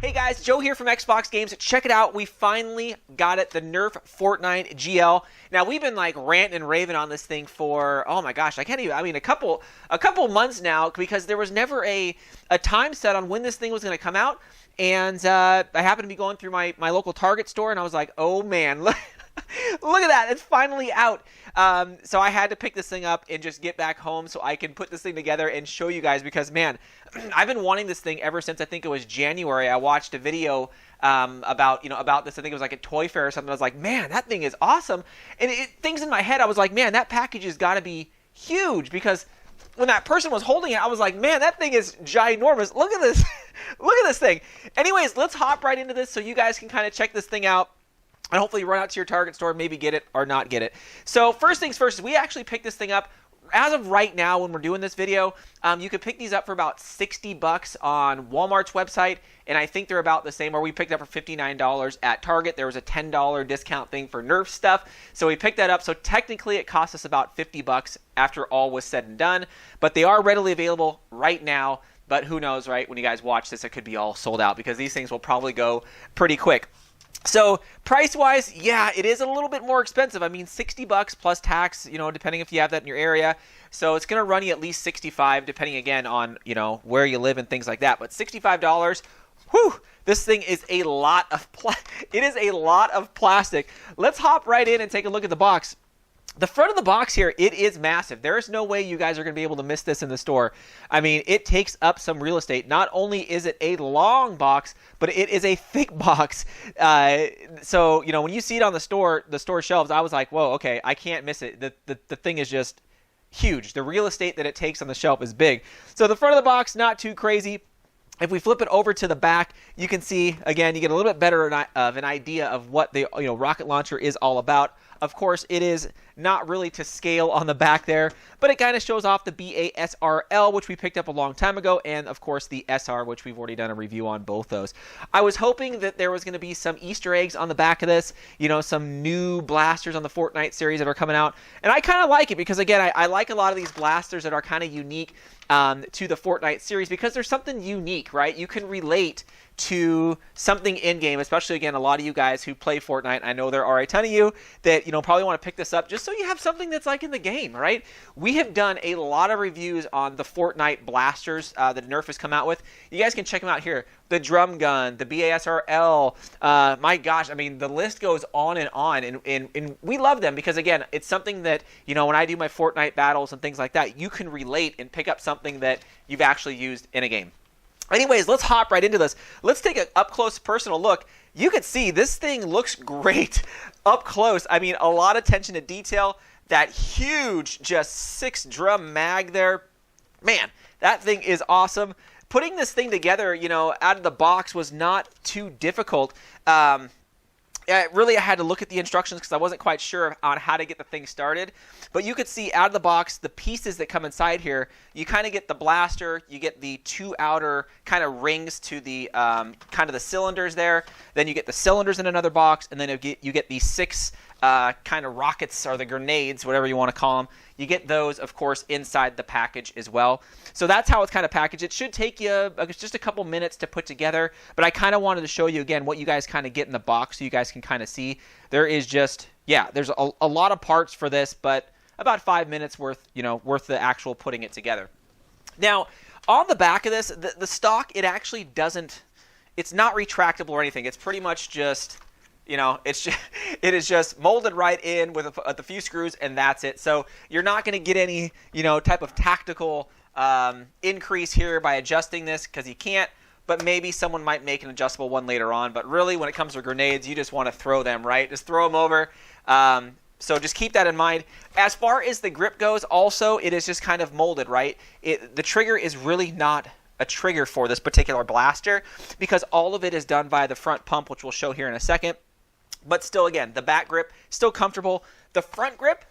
Hey guys, Joe here from Xbox Games. Check it out, we finally got it, the Nerf Fortnite GL. Now we've been like ranting and raving on this thing for, oh my gosh, a couple months now, because there was never a time set on when this thing was going to come out. And I happened to be going through my local Target store, and I was like, oh man, look at that, it's finally out. So I had to pick this thing up and just get back home so I can put this thing together and show you guys, because man, I've been wanting this thing ever since I think it was January. I watched a video about this. I think it was like a ToyFair or something. I was like, man, that thing is awesome. And things in my head, I was like, man, that package has got to be huge, because when that person was holding it, I was like, man, that thing is ginormous. Look at this. Look at this thing. Anyways, let's hop right into this so you guys can kind of check this thing out. And hopefully run out to your Target store, maybe get it or not get it. So first things first, is we actually picked this thing up. As of right now, when we're doing this video, you could pick these up for about $60 on Walmart's website, and I think they're about the same. Or we picked up for $59 at Target. There was a $10 discount thing for Nerf stuff, so we picked that up. So technically, it cost us about $50 after all was said and done. But they are readily available right now. But who knows, right? When you guys watch this, it could be all sold out, because these things will probably go pretty quick. So price-wise, yeah, it is a little bit more expensive. I mean, $60 plus tax, depending if you have that in your area. So it's going to run you at least $65, depending again on, where you live and things like that. But $65, whew, this thing is a lot of plastic. Let's hop right in and take a look at the box. The front of the box here, it is massive. There is no way you guys are going to be able to miss this in the store. I mean, it takes up some real estate. Not only is it a long box, but it is a thick box. So, when you see it on the store shelves, I was like, whoa, okay, I can't miss it. The thing is just huge. The real estate that it takes on the shelf is big. So the front of the box, not too crazy. If we flip it over to the back, you can see, again, you get a little bit better of an idea of what the rocket launcher is all about. Of course, it is not really to scale on the back there, but it kind of shows off the BASRL, which we picked up a long time ago, and of course the SR, which we've already done a review on both those. I was hoping that there was going to be some Easter eggs on the back of this, some new blasters on the Fortnite series that are coming out, and I kind of like it, because again, I like a lot of these blasters that are kind of unique to the Fortnite series, because there's something unique, right? You can relate to something in-game, especially, again, a lot of you guys who play Fortnite. I know there are a ton of you that, probably want to pick this up just so you have something that's like in the game, right? We have done a lot of reviews on the Fortnite blasters that Nerf has come out with. You guys can check them out here. The drum gun, the BASRL, my gosh, I mean, the list goes on, and we love them because, again, it's something that, when I do my Fortnite battles and things like that, you can relate and pick up something that you've actually used in a game. Anyways, let's hop right into this. Let's take an up-close personal look. You can see this thing looks great up close. I mean, a lot of attention to detail. That huge, just 6-drum mag there. Man, that thing is awesome. Putting this thing together, out of the box was not too difficult. Really, I had to look at the instructions because I wasn't quite sure on how to get the thing started. But you could see out of the box the pieces that come inside here. You kind of get the blaster, you get the 2 outer kind of rings to the kind of the cylinders there. Then you get the cylinders in another box, and then you get these 6 kind of rockets, or the grenades, whatever you want to call them. You get those, of course, inside the package as well. So that's how it's kind of packaged. It should take you just a couple minutes to put together, but I kind of wanted to show you, again, what you guys kind of get in the box so you guys can kind of see. There is just, there's a lot of parts for this, but about 5 minutes worth the actual putting it together. Now, on the back of this, the stock, it actually doesn't, it's not retractable or anything. It's pretty much just, it is just molded right in with a few screws, and that's it. So you're not going to get any, type of tactical increase here by adjusting this, because you can't. But maybe someone might make an adjustable one later on. But really, when it comes to grenades, you just want to throw them, right? Just throw them over. So just keep that in mind. As far as the grip goes, also, it is just kind of molded, right? The trigger is really not a trigger for this particular blaster, because all of it is done by the front pump, which we'll show here in a second. But still, again, the back grip, still comfortable. The front grip,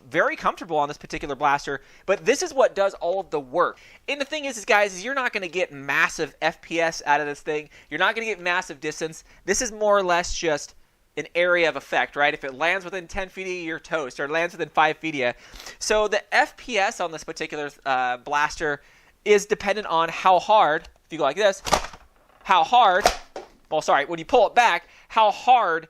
very comfortable on this particular blaster. But this is what does all of the work. And the thing is guys, you're not going to get massive FPS out of this thing. You're not going to get massive distance. This is more or less just an area of effect, right? If it lands within 10 feet of you, you're toast, or it lands within 5 feet of you. So the FPS on this particular blaster is dependent on how hard, if you go like this, how hard, well, sorry, when you pull it back, how hard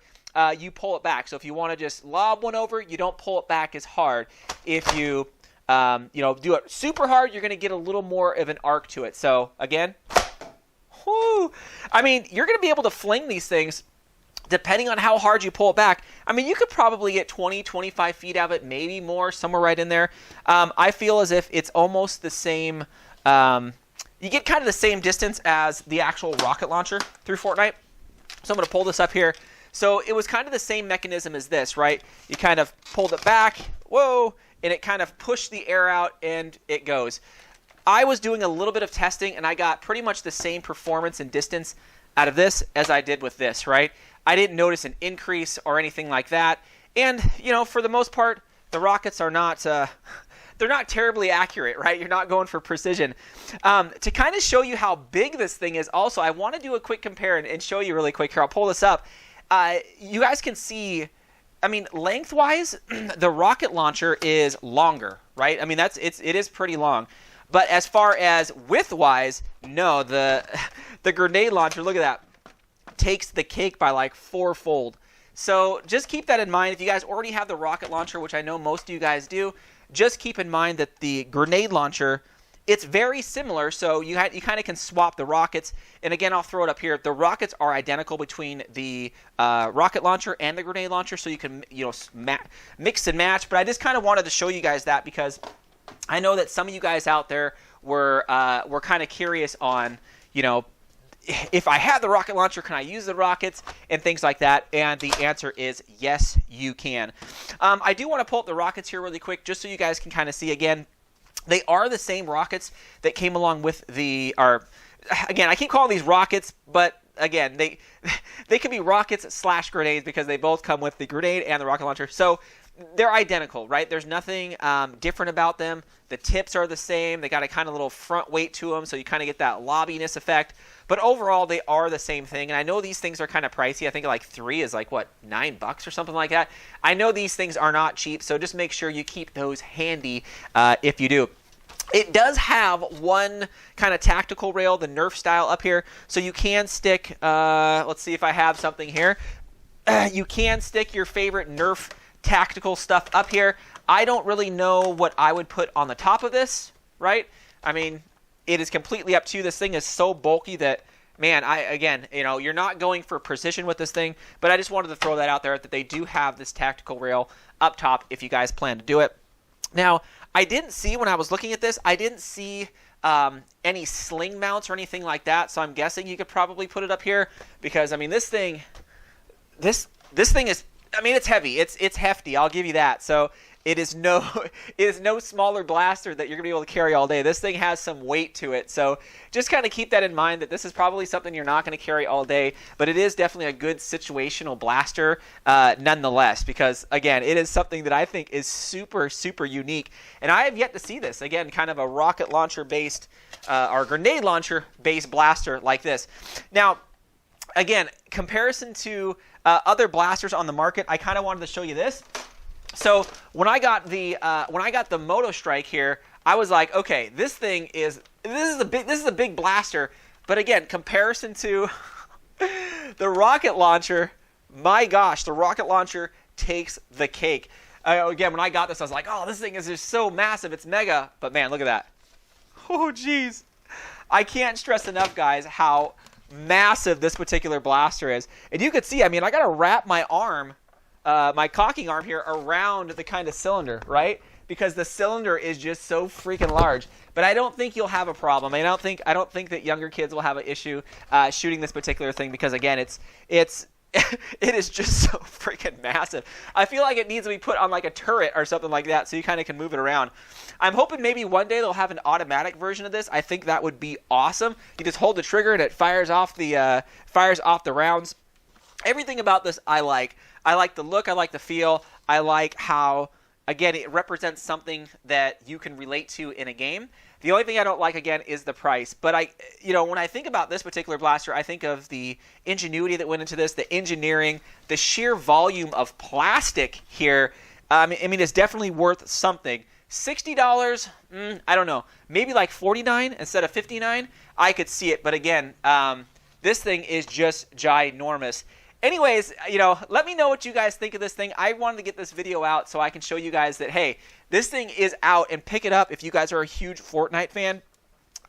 you pull it back. So if you want to just lob one over, you don't pull it back as hard. If you, do it super hard, you're going to get a little more of an arc to it. So again, whoo, I mean, you're going to be able to fling these things depending on how hard you pull it back. I mean, you could probably get 20, 25 feet out of it, maybe more, somewhere right in there. I feel as if it's almost the same, you get kind of the same distance as the actual rocket launcher through Fortnite. So I'm going to pull this up here. So it was kind of the same mechanism as this, right? You kind of pulled it back, whoa, and it kind of pushed the air out, and it goes. I was doing a little bit of testing, and I got pretty much the same performance and distance out of this as I did with this, right? I didn't notice an increase or anything like that. And, for the most part, the rockets are not, they're not terribly accurate, right? You're not going for precision. To kind of show you how big this thing is also, I want to do a quick compare and show you really quick here. I'll pull this up. You guys can see, I mean, lengthwise, the rocket launcher is longer, right? I mean, it is pretty long. But as far as width-wise, no, the grenade launcher, look at that, takes the cake by like fourfold. So just keep that in mind. If you guys already have the rocket launcher, which I know most of you guys do, just keep in mind that the grenade launcher, it's very similar, so you kind of can swap the rockets. And again, I'll throw it up here. The rockets are identical between the rocket launcher and the grenade launcher, so you can mix and match. But I just kind of wanted to show you guys that because I know that some of you guys out there were kind of curious on, if I have the rocket launcher, can I use the rockets and things like that? And the answer is yes, you can. I do want to pull up the rockets here really quick just so you guys can kind of see again. They are the same rockets that came along with again, I keep calling these rockets, but again, they can be rockets / grenades because they both come with the grenade and the rocket launcher. So they're identical, right? There's nothing different about them. The tips are the same. They got a kind of little front weight to them, so you kind of get that lobbiness effect. But overall, they are the same thing. And I know these things are kind of pricey. I think like 3 is like, what, $9 or something like that. I know these things are not cheap, so just make sure you keep those handy if you do. It does have one kind of tactical rail, the Nerf style up here. So you can stick, let's see if I have something here. You can stick your favorite Nerf tactical stuff up here. I don't really know what I would put on the top of this, right? I mean, it is completely up to you. This thing is so bulky that, man, you're not going for precision with this thing, but I just wanted to throw that out there that they do have this tactical rail up top if you guys plan to do it. Now, I didn't see when I was looking at this, I didn't see any sling mounts or anything like that, so I'm guessing you could probably put it up here because, I mean, this thing is, I mean, it's heavy. It's hefty. I'll give you that. So it is no smaller blaster that you're going to be able to carry all day. This thing has some weight to it. So just kind of keep that in mind that this is probably something you're not going to carry all day, but it is definitely a good situational blaster nonetheless because, again, it is something that I think is super, super unique. And I have yet to see this. Again, kind of a rocket launcher-based or grenade launcher-based blaster like this. Now, again, comparison to other blasters on the market, I kind of wanted to show you this. So when I got the Moto Strike here, I was like, okay, this is a big blaster. But again, comparison to the rocket launcher, my gosh, the rocket launcher takes the cake. Again, when I got this, I was like, oh, this thing is just so massive, it's mega. But man, look at that. Oh, geez. I can't stress enough, guys, how massive this particular blaster is. And you can see, I mean, I got to wrap my arm, my cocking arm here around the kind of cylinder, right? Because the cylinder is just so freaking large. But I don't think you'll have a problem. I don't think that younger kids will have an issue shooting this particular thing because, again, it is just so freaking massive. I feel like it needs to be put on like a turret or something like that so you kind of can move it around. I'm hoping maybe one day they'll have an automatic version of this. I think that would be awesome. You just hold the trigger and it fires off the rounds. Everything about this I like. I like the look. I like the feel. I like how, again, it represents something that you can relate to in a game. The only thing I don't like, again, is the price. But when I think about this particular blaster, I think of the ingenuity that went into this, the engineering, the sheer volume of plastic here. I mean, it's definitely worth something. $60, I don't know. Maybe like $49 instead of $59. I could see it. But again, This thing is just ginormous. Anyways, let me know what you guys think of this thing. I wanted to get this video out so I can show you guys that, hey, this thing is out, and pick it up if you guys are a huge Fortnite fan,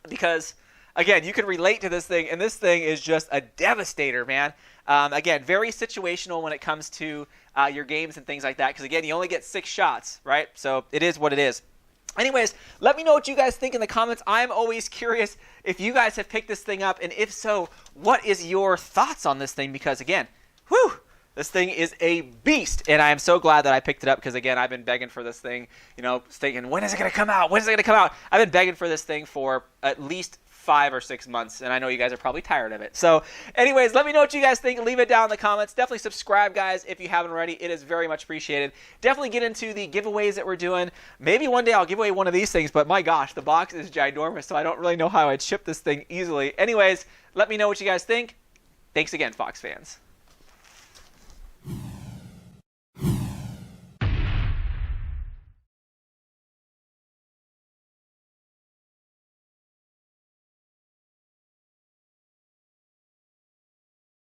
because, again, you can relate to this thing, and this thing is just a devastator, man. Again, very situational when it comes to your games and things like that, because, again, you only get 6 shots, right? So it is what it is. Anyways, let me know what you guys think in the comments. I'm always curious if you guys have picked this thing up, and if so, what is your thoughts on this thing? Because, again, whew, this thing is a beast, and I am so glad that I picked it up because, again, I've been begging for this thing, thinking, when is it going to come out? When is it going to come out? I've been begging for this thing for at least 5 or 6 months, and I know you guys are probably tired of it. So, anyways, let me know what you guys think. Leave it down in the comments. Definitely subscribe, guys, if you haven't already. It is very much appreciated. Definitely get into the giveaways that we're doing. Maybe one day I'll give away one of these things, but my gosh, the box is ginormous, so I don't really know how I'd ship this thing easily. Anyways, let me know what you guys think. Thanks again, Fox fans.